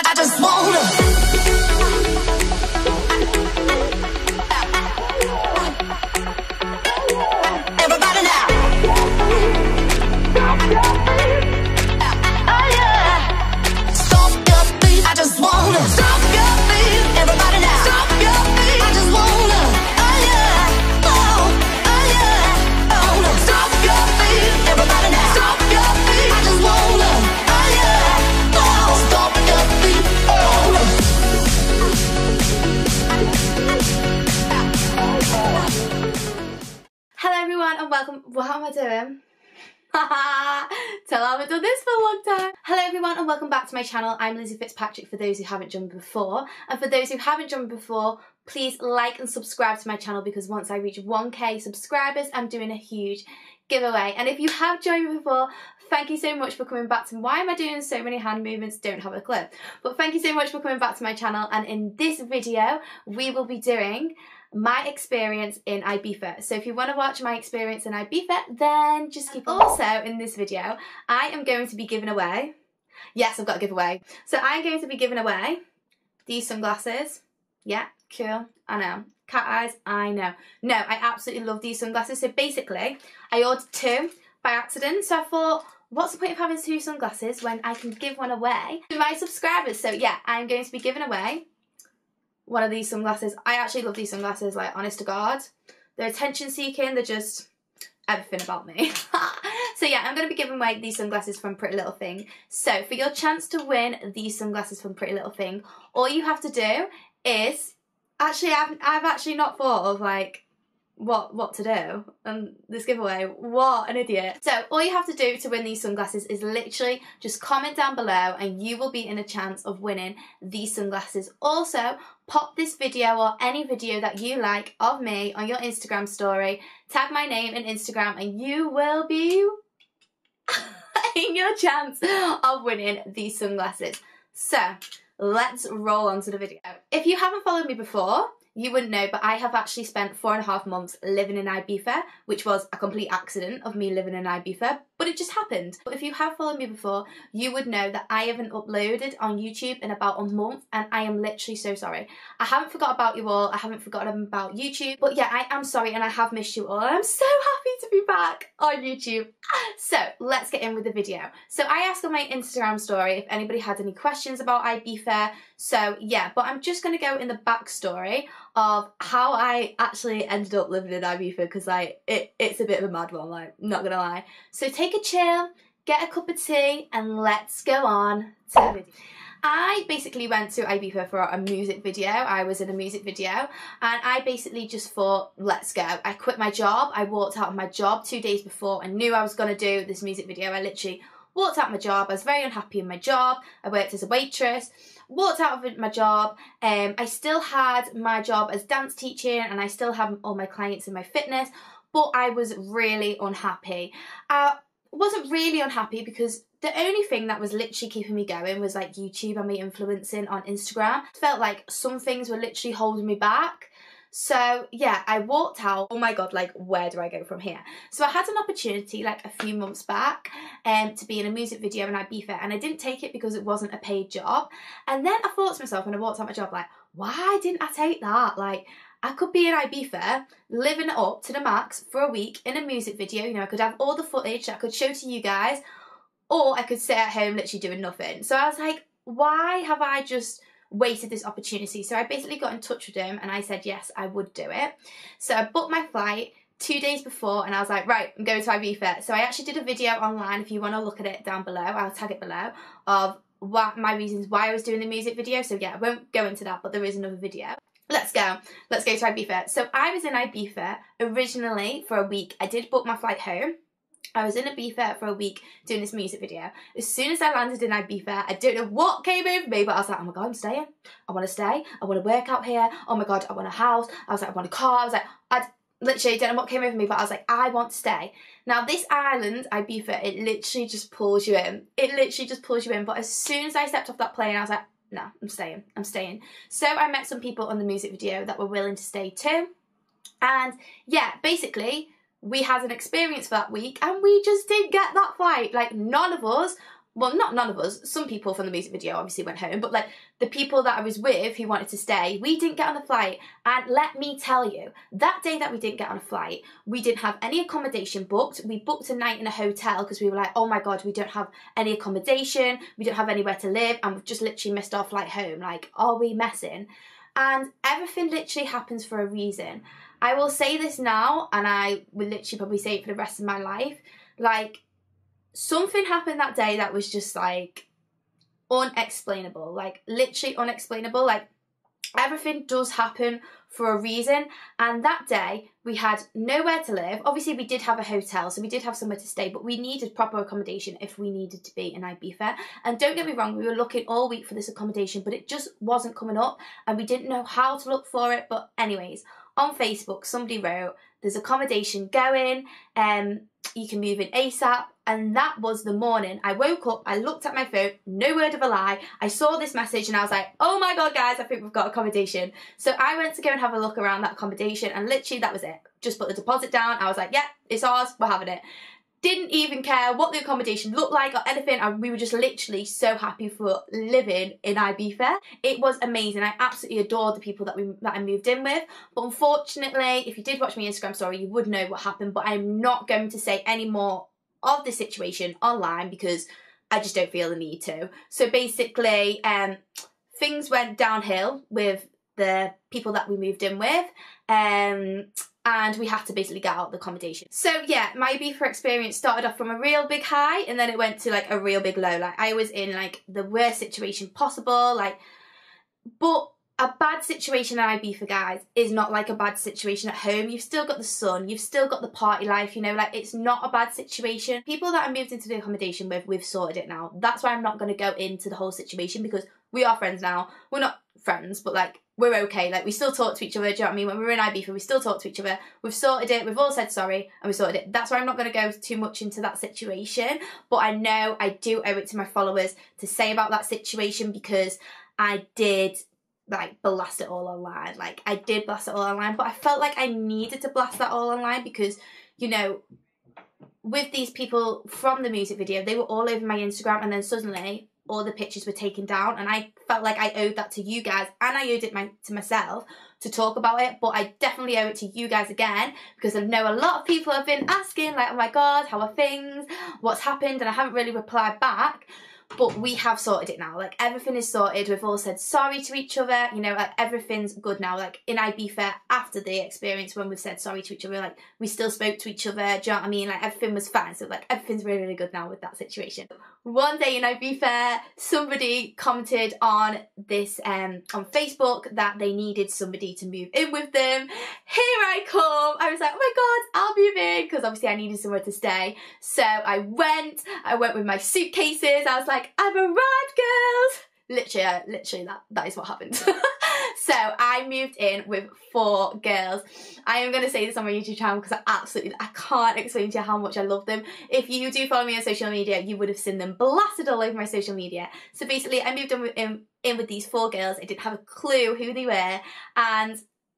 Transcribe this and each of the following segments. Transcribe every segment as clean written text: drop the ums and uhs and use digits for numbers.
I just wanna. Everybody now. Oh yeah. Stop your feet. I just wanna. Stop your feet. Everybody now. Stop your feet. I just wanna. Oh yeah. Oh yeah. Oh, stop your feet. Everybody now. Stop your feet. I just wanna. Oh yeah. Oh, stop your feet. Hello everyone and welcome. What am I doing? Tell I haven't done this for a long time. Hello everyone and welcome back to my channel. I'm Lizzie Fitzpatrick for those who haven't joined before. And for those who haven't joined before, please like and subscribe to my channel because once I reach 1k subscribers, I'm doing a huge giveaway. And if you have joined before, thank you so much for coming back to me. Why am I doing so many hand movements? Don't have a clue. But thank you so much for coming back to my channel. And in this video, we will be doing my experience in Ibiza. So if you want to watch my experience in Ibiza, then just keep on. Also in this video, I am going to be giving away, yes, I've got a giveaway. So I'm going to be giving away these sunglasses. Yeah, cool, I know. Cat eyes, I know. No, I absolutely love these sunglasses. So basically, I ordered two by accident. So I thought, what's the point of having two sunglasses when I can give one away to my subscribers? So yeah, I'm going to be giving away one of these sunglasses. I actually love these sunglasses, like, honest to God. They're attention seeking, they're just everything about me. So yeah, I'm going to be giving away these sunglasses from Pretty Little Thing. So for your chance to win these sunglasses from Pretty Little Thing, all you have to do is, actually I've actually not thought of like what to do and this giveaway. What an idiot. So all you have to do to win these sunglasses is literally just comment down below and you will be in a chance of winning these sunglasses. Also, pop this video or any video that you like of me on your Instagram story, tag my name in Instagram and you will be in your chance of winning these sunglasses. So let's roll on to the video. If you haven't followed me before, you wouldn't know, but I have actually spent 4.5 months living in Ibiza, which was a complete accident of me living in Ibiza, but it just happened. But if you have followed me before, you would know that I haven't uploaded on YouTube in about a month, and I am literally so sorry. I haven't forgot about you all, I haven't forgotten about YouTube, but yeah, I am sorry and I have missed you all. I'm so happy to be back on YouTube. So let's get in with the video. So I asked on my Instagram story if anybody had any questions about Ibiza. So yeah, but I'm just going to go in the backstory of how I actually ended up living in Ibiza because like it's a bit of a mad one, like, not gonna lie. So take a chill, get a cup of tea and let's go on to the video. I basically went to Ibiza for a music video. I was in a music video and I basically just thought, let's go. I quit my job. I walked out of my job 2 days before I knew I was going to do this music video. I literally walked out of my job. I was very unhappy in my job. I worked as a waitress. Walked out of my job. I still had my job as dance teaching and I still have all my clients in my fitness, but I was really unhappy. I wasn't really unhappy because the only thing that was literally keeping me going was like YouTube and me influencing on Instagram. It felt like some things were literally holding me back. So yeah, I walked out. Oh my God, like, where do I go from here? So I had an opportunity like a few months back to be in a music video in Ibiza and I didn't take it because it wasn't a paid job. And then I thought to myself when I walked out my job, like, why didn't I take that? Like, I could be in Ibiza, living it up to the max for a week in a music video. You know, I could have all the footage that I could show to you guys, or I could sit at home literally doing nothing. So I was like, why have I just wasted this opportunity? So I basically got in touch with him and I said yes, I would do it. So I booked my flight 2 days before and I was like, right, I'm going to Ibiza. So I actually did a video online. If you want to look at it down below, I'll tag it below, of what my reasons why I was doing the music video. So yeah, I won't go into that, but there is another video. Let's go to Ibiza. So I was in Ibiza originally for a week. I did book my flight home. I was in Ibiza for a week doing this music video. As soon as I landed in Ibiza, I don't know what came over me, but I was like, oh my God, I'm staying. I want to stay. I want to work out here. Oh my God, I want a house. I was like, I want a car. I was like, I literally don't know what came over me, but I was like, I want to stay. Now this island, Ibiza, it literally just pulls you in. It literally just pulls you in. But as soon as I stepped off that plane, I was like, no, I'm staying. I'm staying. So I met some people on the music video that were willing to stay too. And yeah, basically, we had an experience for that week and we just didn't get that flight. Like, none of us well, not none of us, some people from the music video obviously went home, but like the people that I was with who wanted to stay, we didn't get on the flight. And let me tell you, that day that we didn't get on a flight, we didn't have any accommodation booked. We booked a night in a hotel because we were like, oh my God, we don't have any accommodation, we don't have anywhere to live, and we've just literally missed our flight home. Like, are we messing? And everything literally happens for a reason. I will say this now, and I will literally probably say it for the rest of my life. Like, something happened that day that was just like unexplainable, like literally unexplainable. Like, everything does happen for a reason. And that day we had nowhere to live. Obviously we did have a hotel, so we did have somewhere to stay, but we needed proper accommodation if we needed to be in Ibiza. And don't get me wrong, we were looking all week for this accommodation, but it just wasn't coming up and we didn't know how to look for it. But anyways, on Facebook somebody wrote, there's accommodation going, you can move in ASAP. And that was the morning I woke up, I looked at my phone, no word of a lie, I saw this message and I was like, oh my God guys, I think we've got accommodation. So I went to go and have a look around that accommodation, and literally that was it. Just put the deposit down, I was like, yeah, it's ours, we're having it. Didn't even care what the accommodation looked like or anything, and we were just literally so happy for living in Ibiza. It was amazing. I absolutely adored the people that I moved in with. But unfortunately, if you did watch my Instagram story, you would know what happened, but I'm not going to say any more of this situation online because I just don't feel the need to. So basically, things went downhill with the people that we moved in with, and we had to basically get out of the accommodation. So yeah, my Ibiza experience started off from a real big high, and then it went to like a real big low. Like, I was in like the worst situation possible, like, but a bad situation in Ibiza, guys, is not like a bad situation at home. You've still got the sun, you've still got the party life, you know, like, it's not a bad situation. People that I moved into the accommodation with, we've sorted it now. That's why I'm not going to go into the whole situation, because we are friends now. We're not friends, but like, we're okay. Like, we still talk to each other, do you know what I mean? When we were in Ibiza, we still talk to each other. We've sorted it, we've all said sorry, and we sorted it. That's why I'm not going to go too much into that situation, but I know I do owe it to my followers to say about that situation, because I did like blast it all online. Like, I did blast it all online, but I felt like I needed to blast that all online because, you know, with these people from the music video, they were all over my Instagram, and then suddenly all the pictures were taken down, and I felt like I owed that to you guys, and I owed it to myself to talk about it. But I definitely owe it to you guys again, because I know a lot of people have been asking, like, oh my God, how are things, what's happened, and I haven't really replied back. But we have sorted it now. Like, everything is sorted. We've all said sorry to each other. You know, like, everything's good now. Like, in Ibiza, after the experience, when we've said sorry to each other, like, we still spoke to each other. Do you know what I mean? Like, everything was fine. So, like, everything's really, really good now with that situation. One day in Ibiza, somebody commented on this, on Facebook, that they needed somebody to move in with them. Here I come. I was like, oh my God, I'll move in, because obviously I needed somewhere to stay. So I went with my suitcases. I was like, I've arrived, girls. Literally that is what happened. So I moved in with 4 girls. I am going to say this on my YouTube channel because I can't explain to you how much I love them. If you do follow me on social media, you would have seen them blasted all over my social media. So basically, I moved in with these 4 girls. I didn't have a clue who they were, and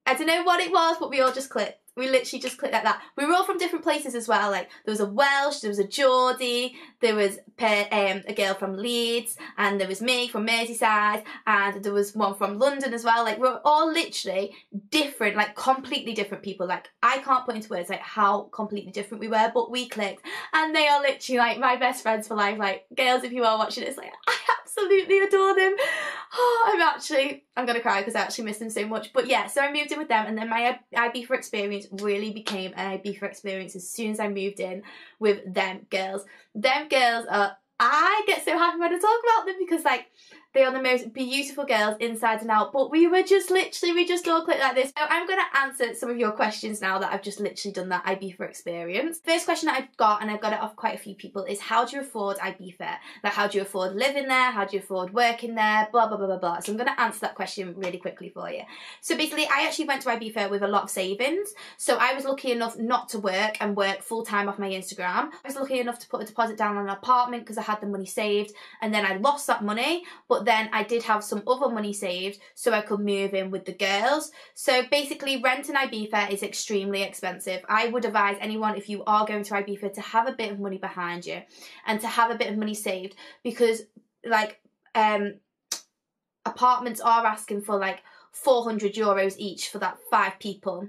I don't know what it was, but we all just clicked. We literally just clicked like that. We were all from different places as well. Like, there was a Welsh, there was a Geordie, there was a girl from Leeds, and there was me from Merseyside, and there was one from London as well. Like, we're all literally different, like completely different people. Like, I can't put into words like how completely different we were, but we clicked. And they are literally like my best friends for life. Like, girls, if you are watching this, like, I absolutely adore them. Oh, I'm gonna cry because I actually miss them so much. But yeah, so I moved in with them, and then my Ibiza experience really became an Ibiza experience as soon as I moved in with them girls. Them girls are, I get so happy when I talk about them because, like, they are the most beautiful girls inside and out, but we just all clicked like this. So I'm going to answer some of your questions now that I've just literally done that Ibiza experience. First question that I've got, and I've got it off quite a few people, is how do you afford Ibiza? Like, how do you afford living there? How do you afford working there? Blah, blah, blah, blah, blah. So I'm going to answer that question really quickly for you. So basically, I actually went to Ibiza with a lot of savings. So I was lucky enough not to work and work full time off my Instagram. I was lucky enough to put a deposit down on an apartment because I had the money saved, and then I lost that money. But but then I did have some other money saved so I could move in with the girls. So basically, rent in Ibiza is extremely expensive. I would advise anyone, if you are going to Ibiza, to have a bit of money behind you and to have a bit of money saved, because like apartments are asking for like €400 each for that 5 people.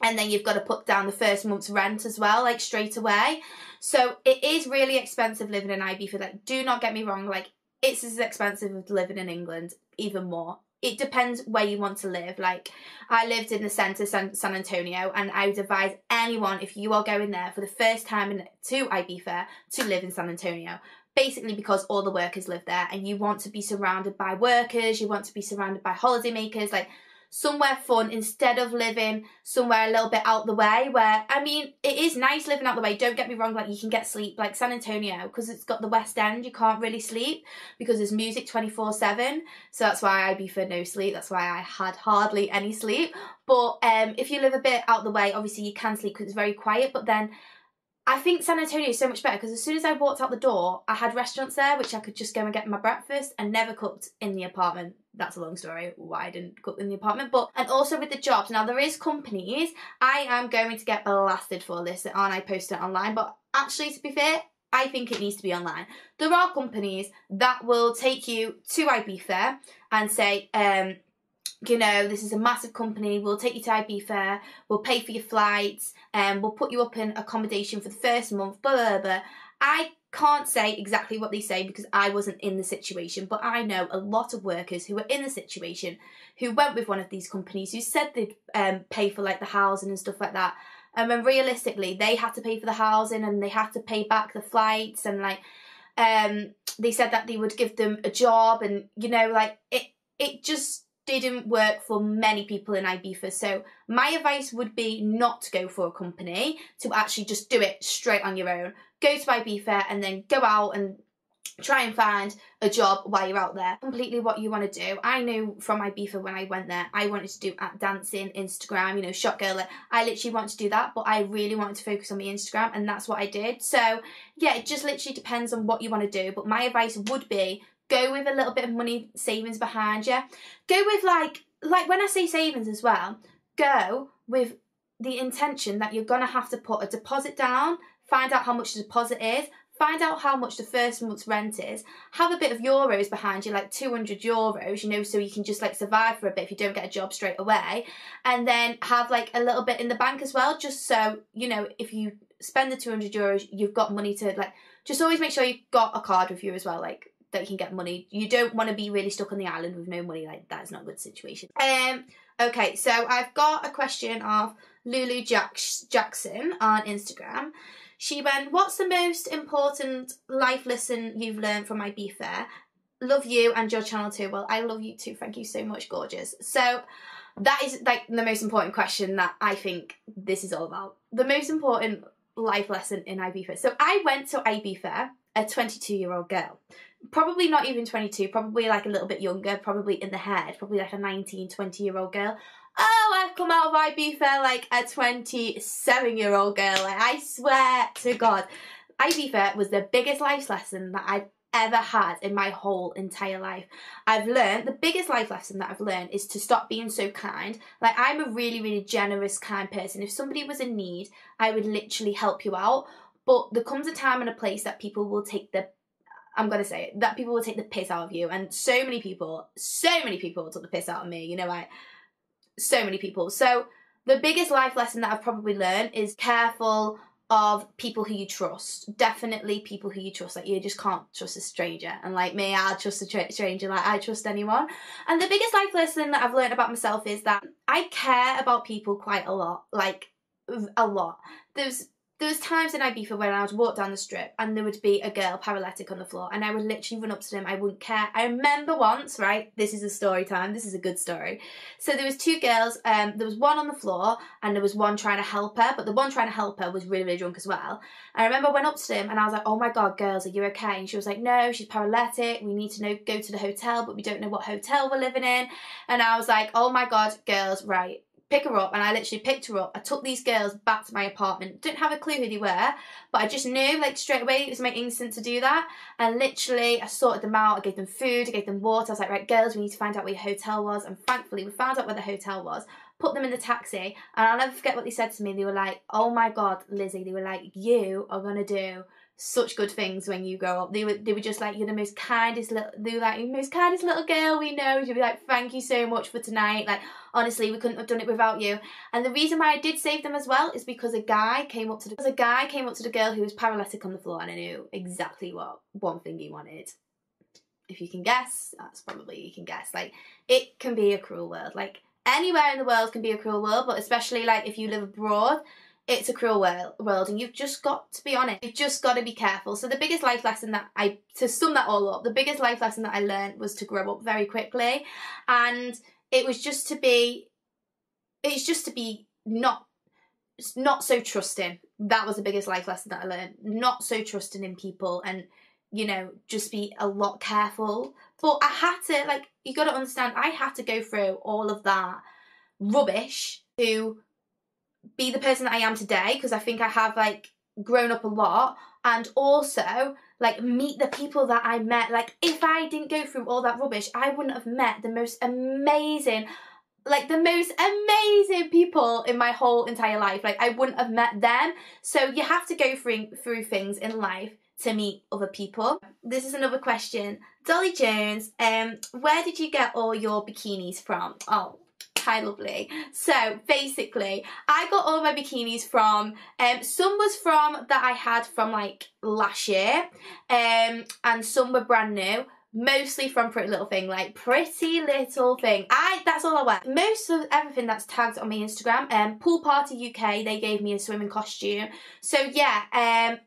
And then you've got to put down the first month's rent as well, like straight away. So it is really expensive living in Ibiza. Like, do not get me wrong, like it's as expensive as living in England, even more. It depends where you want to live. Like, I lived in the centre, San Antonio, and I would advise anyone, if you are going there for the first time to Ibiza, to live in San Antonio. Basically because all the workers live there, and you want to be surrounded by workers, you want to be surrounded by holidaymakers, like somewhere fun, instead of living somewhere a little bit out the way, where, I mean, it is nice living out the way, don't get me wrong, like you can get sleep, like San Antonio, because it's got the West End, you can't really sleep, because there's music 24/7, so that's why I be for no sleep, that's why I had hardly any sleep. But if you live a bit out the way, obviously you can sleep because it's very quiet, but then I think San Antonio is so much better because as soon as I walked out the door, I had restaurants there which I could just go and get my breakfast, and never cooked in the apartment. That's a long story why I didn't cook in the apartment. But, and also with the jobs, now there is companies, I am going to get blasted for this, aren't I, posting it online, but actually, to be fair, I think it needs to be online. There are companies that will take you to Ibiza and say, you know, this is a massive company, we'll take you to Ibiza, we'll pay for your flights, and we'll put you up in accommodation for the first month, blah, blah, blah. I can't say exactly what they say because I wasn't in the situation, but I know a lot of workers who were in the situation who went with one of these companies who said they'd pay for like the housing and stuff like that. And when realistically, they had to pay for the housing and they had to pay back the flights, and like, they said that they would give them a job, and you know, like it just didn't work for many people in Ibiza. So my advice would be not to go for a company, to actually just do it straight on your own. Go to Ibiza and then go out and try and find a job while you're out there. Completely what you want to do. I knew from Ibiza when I went there, I wanted to do dancing, Instagram, you know, shot girl. I literally wanted to do that, but I really wanted to focus on my Instagram, and that's what I did. So yeah, it just literally depends on what you want to do. But my advice would be, go with a little bit of money savings behind you. Go with like when I say savings as well, go with the intention that you're going to have to put a deposit down, find out how much the deposit is, find out how much the first month's rent is, have a bit of euros behind you, like €200, you know, so you can just like survive for a bit if you don't get a job straight away, and then have like a little bit in the bank as well, just so, you know, if you spend the €200, you've got money to like, just always make sure you've got a card with you as well, like, that you can get money. You don't want to be really stuck on the island with no money, like that is not a good situation. Okay, so I've got a question of Lulu Jackson on Instagram. She went, what's the most important life lesson you've learned from Ibiza? Love you and your channel too. Well, I love you too, thank you so much, gorgeous. So that is like the most important question that I think this is all about. The most important life lesson in Ibiza. So I went to Ibiza, a 22-year-old girl. Probably not even 22, probably like a little bit younger, probably in the head, probably like a 19, 20-year-old girl. Oh, I've come out of Ibiza like a 27-year-old girl. Like, I swear to God, Ibiza was the biggest life lesson that I've ever had in my whole entire life. I've learned, the biggest life lesson that I've learned is to stop being so kind. Like, I'm a really, really generous, kind person. If somebody was in need, I would literally help you out. But there comes a time and a place that people will take the, I'm going to say it, that people will take the piss out of you. And so many people took the piss out of me, you know, so many people. So the biggest life lesson that I've probably learned is careful of people who you trust. Definitely people who you trust. Like, you just can't trust a stranger. And like me, I'll trust a stranger like I trust anyone. And the biggest life lesson that I've learned about myself is that I care about people quite a lot. Like, a lot. There was times in Ibiza when I would walk down the strip and there would be a girl paralytic on the floor, and I would literally run up to them. I wouldn't care. I remember once, right, this is a story time, this is a good story. So there was 2 girls, there was one on the floor and there was one trying to help her, but the one trying to help her was really, really drunk as well. I remember I went up to them and I was like, oh my God, girls, are you okay? And she was like, no, she's paralytic, we need to go to the hotel, but we don't know what hotel we're living in. And I was like, oh my God, girls, right, pick her up, and I literally picked her up. I took these girls back to my apartment. Didn't have a clue who they were, but I just knew, like, straight away, it was my instinct to do that. And literally, I sorted them out. I gave them food, I gave them water. I was like, right, girls, we need to find out where your hotel was. And thankfully, we found out where the hotel was, put them in the taxi, and I'll never forget what they said to me. They were like, oh my God, Lizzie, they were like, you are going to do such good things when you grow up. They were just like, you're the most kindest little, they were like, you're the most kindest little girl we know. She'd be like, thank you so much for tonight. Like, honestly, we couldn't have done it without you. And the reason why I did save them as well is because a guy came up to the girl who was paralytic on the floor, and I knew exactly what one thing he wanted. If you can guess, that's probably, you can guess. Like, it can be a cruel world. Like, anywhere in the world can be a cruel world, but especially, like, if you live abroad, it's a cruel world, and you've just got to be on it. You've just got to be careful. So the biggest life lesson that to sum that all up, the biggest life lesson that I learned was to grow up very quickly, and it's just to be not so trusting. That was the biggest life lesson that I learned. Not so trusting in people, and, you know, just be a lot careful. But I had to, like, you got to understand, I had to go through all of that rubbish to be the person that I am today, because I think I have, like, grown up a lot, and also, like, meet the people that I met. Like, if I didn't go through all that rubbish, I wouldn't have met the most amazing people in my whole entire life. Like, I wouldn't have met them. So you have to go through things in life to meet other people. This is another question. Dolly Jones, where did you get all your bikinis from? Oh, hi, lovely. So basically, I got all my bikinis from, some was from that I had from, like, last year, and some were brand new. Mostly from Pretty Little Thing, like Pretty Little Thing. That's all I wear. Most of everything that's tagged on my Instagram. Pool Party UK, they gave me a swimming costume. So yeah, and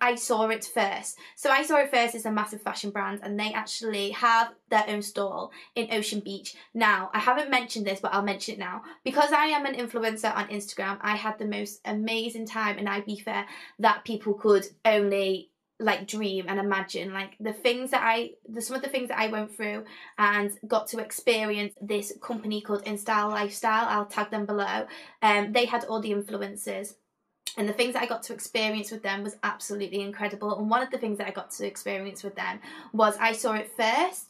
I saw it first. So I saw it first is a massive fashion brand, and they actually have their own stall in Ocean Beach. Now, I haven't mentioned this, but I'll mention it now. Because I am an influencer on Instagram, I had the most amazing time in Ibiza that people could only, like, dream and imagine. Like, some of the things that I went through and got to experience. This company called INSTA Lifestyle, I'll tag them below, they had all the influencers, and the things that I got to experience with them was absolutely incredible. And one of the things that I got to experience with them was I saw it first.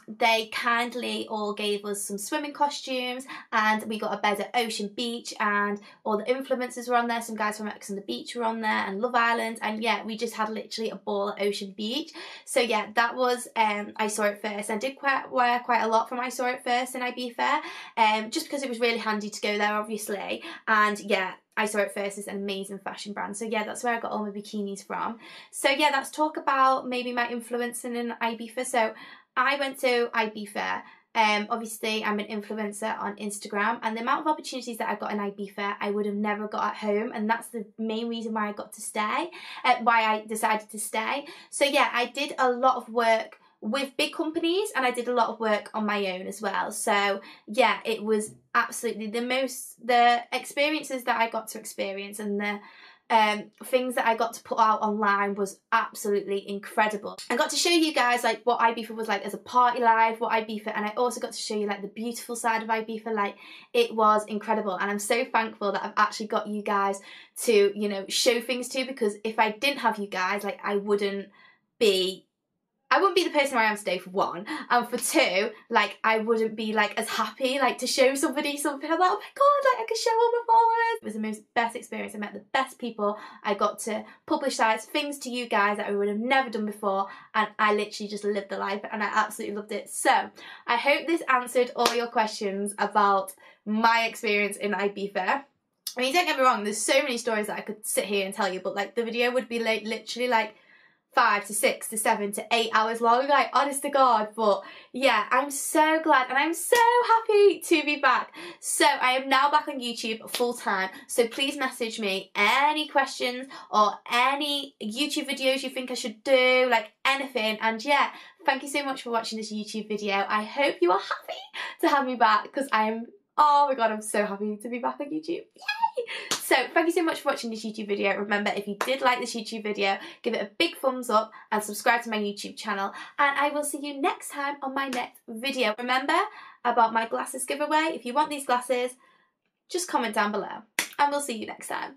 They kindly all gave us some swimming costumes, and we got a bed at Ocean Beach, and all the influencers were on there. Some guys from X on the Beach were on there, and Love Island, and yeah, we just had literally a ball at Ocean Beach. So yeah, that was, I saw it first. I did wear quite a lot from I saw it first in Ibiza, just because it was really handy to go there, obviously. And yeah, I saw it first is an amazing fashion brand. So yeah, that's where I got all my bikinis from. So yeah, let's talk about maybe my influence in Ibiza. So I went to Ibiza. Obviously, I'm an influencer on Instagram, and the amount of opportunities that I got in Ibiza, I would have never got at home, and that's the main reason why I got to stay, why I decided to stay. So yeah, I did a lot of work with big companies, and I did a lot of work on my own as well. So yeah, it was absolutely the experiences that I got to experience, and the things that I got to put out online was absolutely incredible. I got to show you guys, like, what Ibiza was like as a party life, and I also got to show you, like, the beautiful side of Ibiza. Like, it was incredible, and I'm so thankful that I've actually got you guys to, you know, show things to, because if I didn't have you guys, like, I wouldn't be the person I am today, for one, and for two, like, I wouldn't be, like, as happy, like, to show somebody something. I'm like, oh my God, like, I could show all my followers. It was the best experience. I met the best people. I got to publicise things to you guys that I would have never done before, and I literally just lived the life, and I absolutely loved it. So I hope this answered all your questions about my experience in Ibiza. I mean, don't get me wrong, there's so many stories that I could sit here and tell you, but, like, the video would be, like, literally, like, 5 to 6 to 7 to 8 hours long, like, honest to God. But yeah, I'm so glad, and I'm so happy to be back. So I am now back on YouTube full time, so please message me any questions or any YouTube videos you think I should do, like, anything. And yeah, thank you so much for watching this YouTube video. I hope you are happy to have me back, because I am, oh my God, I'm so happy to be back on YouTube. Yay! So thank you so much for watching this YouTube video. Remember, if you did like this YouTube video, give it a big thumbs up and subscribe to my YouTube channel, and I will see you next time on my next video. Remember about my glasses giveaway. If you want these glasses, just comment down below and we'll see you next time.